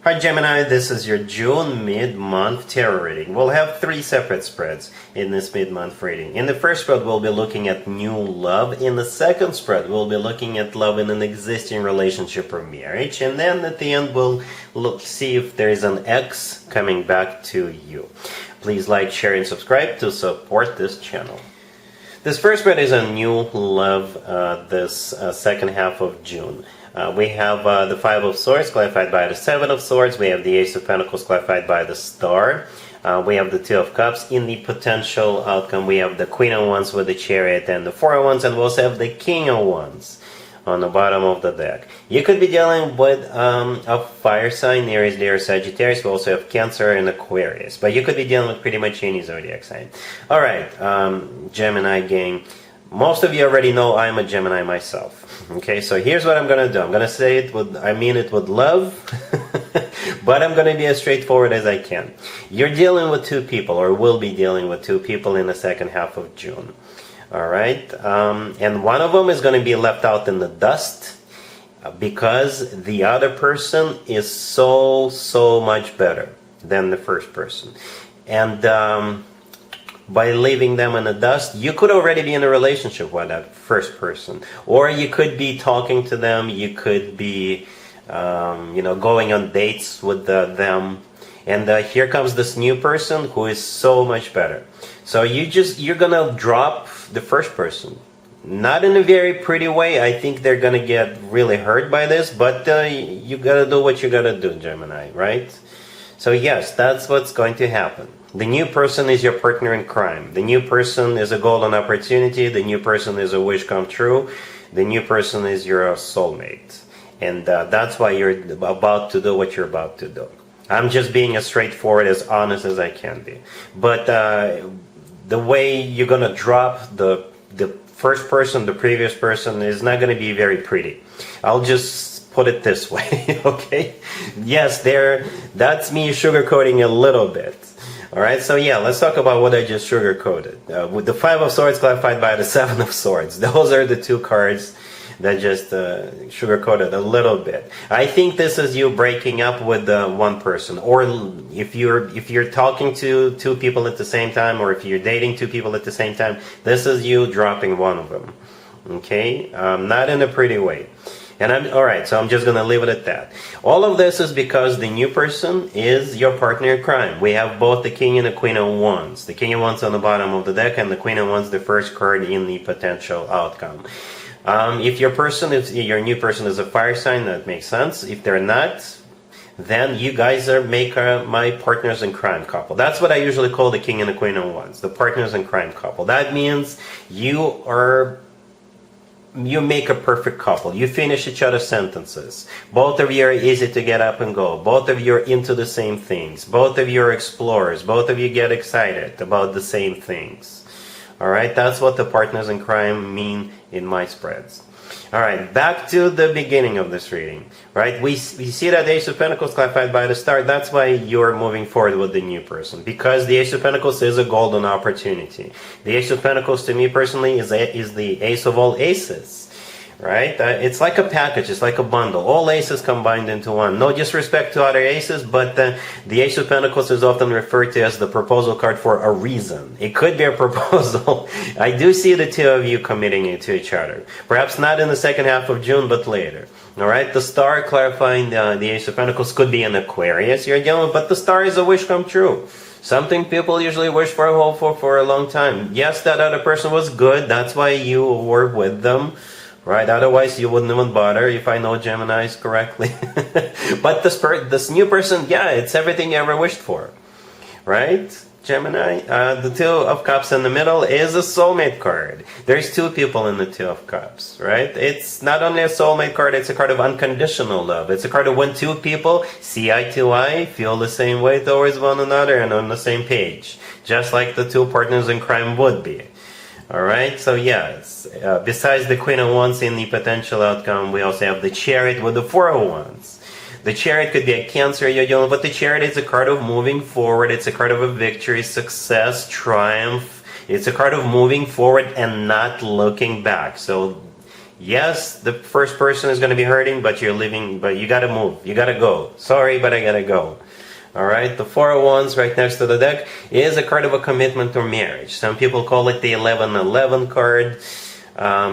Hi Gemini, this is your June mid-month tarot reading. We'll have 3 separate spreads in this mid-month reading. In the first spread, we'll be looking at new love. In the second spread, we'll be looking at love in an existing relationship or marriage. And then at the end, we'll see if there is an ex coming back to you. Please like, share, and subscribe to support this channel. This first spread is a new love this second half of June. We have the Five of Swords clarified by the Seven of Swords. We have the Ace of Pentacles clarified by the Star. We have the Two of Cups. In the potential outcome, we have the Queen of Wands with the Chariot and the Four of Wands, and we also have the King of Wands on the bottom of the deck. You could be dealing with a fire sign, Aries, Leo, Sagittarius. We also have Cancer and Aquarius, but you could be dealing with pretty much any zodiac sign. All right, Gemini gang. Most of you already know I'm a Gemini myself. Okay, so here's what I'm gonna do. I'm gonna say it with, I mean it with love, but I'm gonna be as straightforward as I can. You're dealing with 2 people, or will be dealing with 2 people in the second half of June. All right, and one of them is gonna be left out in the dust because the other person is so much better than the first person, and by leaving them in the dust, you could already be in a relationship with that first person, or you could be talking to them. You could be, going on dates with them, and here comes this new person who is so much better. So you're gonna drop the first person, not in a very pretty way. I think they're gonna get really hurt by this, but you gotta do what you gotta do, Gemini, right? So yes, that's what's going to happen. The new person is your partner in crime. The new person is a golden opportunity. The new person is a wish come true. The new person is your soulmate. And that's why you're about to do what you're about to do. I'm just being as straightforward, as honest as I can be. But the way you're going to drop the first person, the previous person, is not going to be very pretty. I'll just put it this way, okay? Yes, that's me sugarcoating a little bit. All right, so yeah, let's talk about what I just sugarcoated. With the Five of Swords clarified by the Seven of Swords. Those are the 2 cards that just sugarcoated a little bit. I think this is you breaking up with one person, or if you're talking to 2 people at the same time, or if you're dating 2 people at the same time, this is you dropping one of them. Okay, not in a pretty way. And alright, so I'm just going to leave it at that. All of this is because the new person is your partner in crime. We have both the King and the Queen of Wands. The King of Wands on the bottom of the deck, and the Queen of Wands the first card in the potential outcome. If your new person is a fire sign, that makes sense. If they're not, then you guys make my partners in crime couple. That's what I usually call the King and the Queen of Wands, the partners in crime couple. That means you make a perfect couple. You finish each other's sentences. Both of you are easy to get up and go. Both of you are into the same things. Both of you are explorers. Both of you get excited about the same things. Alright, that's what the partners in crime mean in my spreads. Alright, back to the beginning of this reading. Right, we see that Ace of Pentacles clarified by the Star. That's why you're moving forward with the new person, because the Ace of Pentacles is a golden opportunity. The Ace of Pentacles, to me personally, is the ace of all aces. Right, it's like a package, it's like a bundle, all aces combined into one. No disrespect to other aces, but the Ace of Pentacles is often referred to as the proposal card for a reason. It could be a proposal. I do see the 2 of you committing it to each other. Perhaps not in the second half of June, but later. Alright, the Star clarifying the Ace of Pentacles could be an Aquarius you're dealing with, but the Star is a wish come true. Something people usually wish for and hope for a long time. Yes, that other person was good, that's why you were with them. Right, otherwise you wouldn't even bother, if I know Geminis correctly. But this new person, yeah, it's everything you ever wished for. Right, Gemini? The 2 of Cups in the middle is a soulmate card. There's 2 people in the 2 of Cups, right? It's not only a soulmate card, it's a card of unconditional love. It's a card of when 2 people see eye to eye, feel the same way towards one another, and on the same page. Just like the 2 partners in crime would be. Alright, so yes, besides the Queen of Wands in the potential outcome, we also have the Chariot with the 4 of Wands. The Chariot could be a Cancer you're dealing with, but the Chariot is a card of moving forward. It's a card of a victory, success, triumph. It's a card of moving forward and not looking back. So Yes, the first person is going to be hurting, but you're leaving, but you got to move. You got to go. Sorry, but I got to go. All right, the Four of Wands right next to the deck is a card of a commitment or marriage. Some people call it the 1111 card.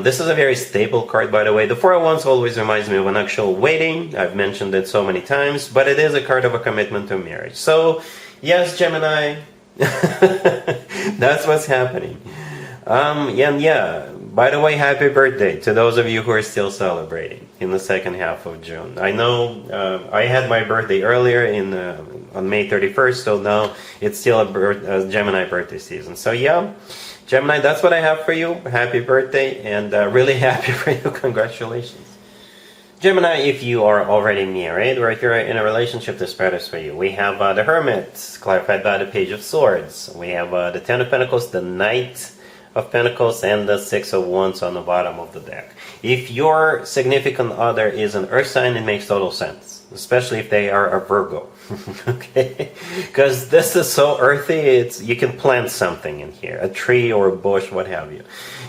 This is a very stable card, by the way. The Four of Wands always reminds me of an actual wedding. I've mentioned it so many times, but it is a card of a commitment to marriage. So, yes, Gemini, that's what's happening. And yeah, by the way, happy birthday to those of you who are still celebrating in the second half of June. I know I had my birthday earlier on May 31st, so now it's still a Gemini birthday season. So yeah, Gemini, that's what I have for you. Happy birthday, and really happy for you. Congratulations. Gemini, if you are already married or if you're in a relationship, this spread is for you. We have the Hermit, clarified by the Page of Swords. We have the Ten of Pentacles, the Knight of Pentacles, and the Six of Wands on the bottom of the deck. If your significant other is an earth sign, it makes total sense, especially if they are a Virgo. Okay, because this is so earthy. You can plant something in here, a tree or a bush, what have you.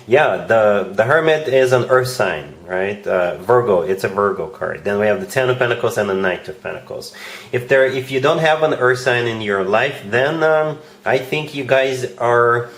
Yeah, the Hermit is an earth sign, right? Virgo, it's a Virgo card. Then we have the Ten of Pentacles and the Knight of Pentacles. If you don't have an earth sign in your life, then I think you guys are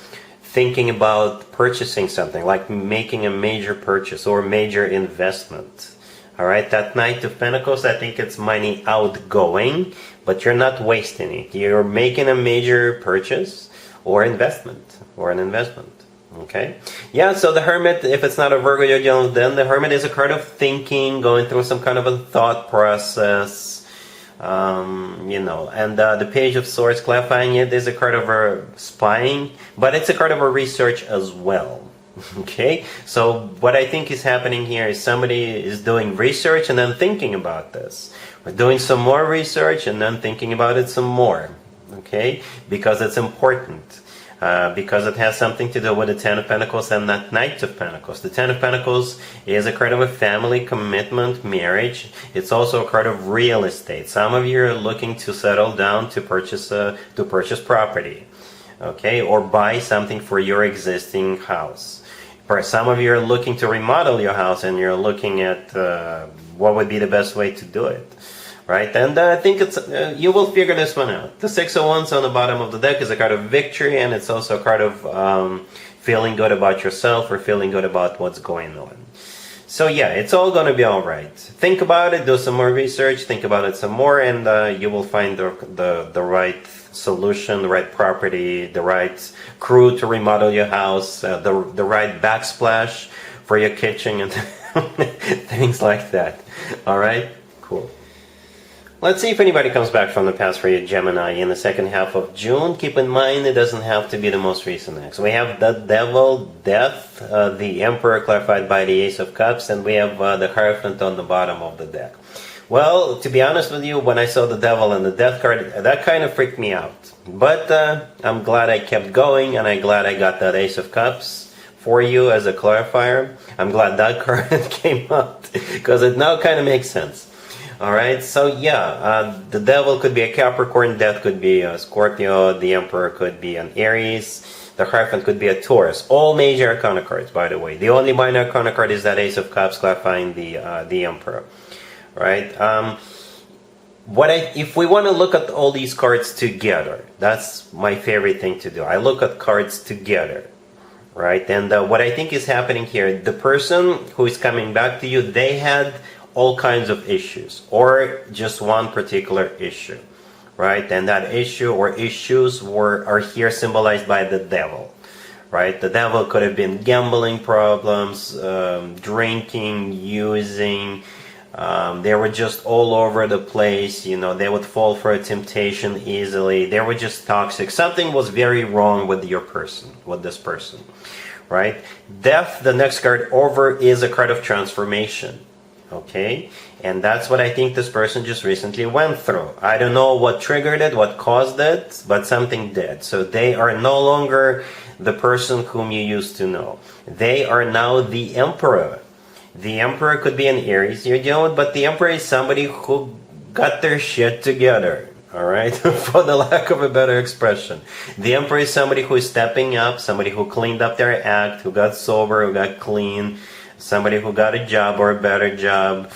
thinking about purchasing something, like making a major purchase or major investment. All right, that Knight of Pentacles, I think it's money outgoing, but you're not wasting it. You're making a major purchase or investment, or an investment. Okay, yeah, so the Hermit, if it's not a Virgo you're dealing with, then the Hermit is a card of thinking, going through some kind of a thought process. You know, and the Page of Swords, clarifying it, is a card of spying, but it's a card of a research as well. Okay, so what I think is happening here is somebody is doing research and then thinking about this. We're doing some more research and then thinking about it some more. Okay, because it's important. Because it has something to do with the Ten of Pentacles and that Knight of Pentacles. The Ten of Pentacles is a card of a family, commitment, marriage. It's also a card of real estate. Some of you are looking to settle down to purchase property, okay, or buy something for your existing house. For some of you are looking to remodel your house, and you're looking at what would be the best way to do it. Right, and I think it's you will figure this one out. The Six of Wands on the bottom of the deck is a card of victory, and it's also a card of feeling good about yourself or feeling good about what's going on. So yeah, it's all going to be all right. Think about it, do some more research, think about it some more, and you will find the right solution, the right property, the right crew to remodel your house, the right backsplash for your kitchen, and things like that. All right, cool. Let's see if anybody comes back from the past for you, Gemini, in the second half of June. Keep in mind, it doesn't have to be the most recent ex. We have the Devil, Death, the Emperor, clarified by the Ace of Cups, and we have the Hierophant on the bottom of the deck. Well, to be honest with you, when I saw the Devil and the Death card, that kind of freaked me out. But I'm glad I kept going, and I'm glad I got that Ace of Cups for you as a clarifier. I'm glad that card came out, because it now kind of makes sense. Alright, so yeah, the Devil could be a Capricorn, Death could be a Scorpio, the Emperor could be an Aries, the Hierophant could be a Taurus. All major arcana cards, by the way. The only minor arcana card is that Ace of Cups, clarifying the Emperor. Right? If we want to look at all these cards together, that's my favorite thing to do. I look at cards together. Right? And what I think is happening here, the person who is coming back to you, they had all kinds of issues, or just one particular issue, right? And that issue or issues are here symbolized by the Devil, right? The Devil could have been gambling problems, drinking, using. They were just all over the place. You know, they would fall for a temptation easily. They were just toxic. Something was very wrong with this person, right? Death, the next card over, is a card of transformation. Okay, and that's what I think this person just recently went through. I don't know what triggered it, what caused it, but something did. So they are no longer the person whom you used to know. They are now the Emperor. The Emperor could be an Aries you're dealing with, but the Emperor is somebody who got their shit together. All right, for the lack of a better expression. The Emperor is somebody who is stepping up, somebody who cleaned up their act, who got sober, who got clean. somebody who got a job or a better job,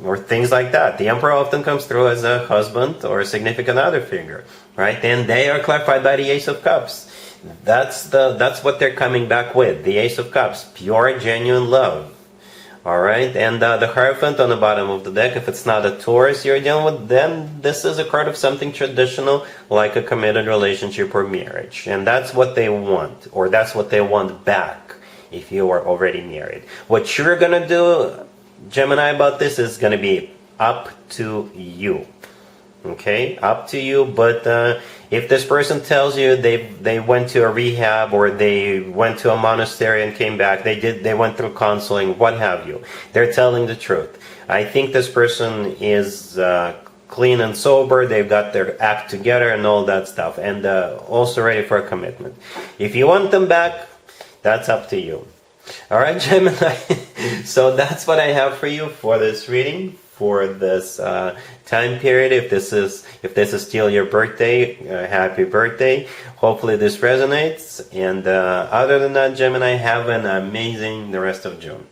or things like that. The Emperor often comes through as a husband or a significant other figure, right? And they are clarified by the Ace of Cups. That's what they're coming back with. The Ace of Cups, pure, genuine love. All right, and the Hierophant on the bottom of the deck. If it's not a Taurus you're dealing with, then this is a card of something traditional, like a committed relationship or marriage, and that's what they want, or that's what they want back. If you are already married, what you're gonna do, Gemini, about this is gonna be up to you. Okay, up to you. But if this person tells you they went to a rehab, or they went to a monastery and came back, they went through counseling, what have you, they're telling the truth. I think this person is clean and sober, they've got their act together and all that stuff, and also ready for a commitment. If you want them back, that's up to you. All right, Gemini. So that's what I have for you for this reading, for this time period. If this is still your birthday, happy birthday. Hopefully this resonates. And other than that, Gemini, have an amazing the rest of June.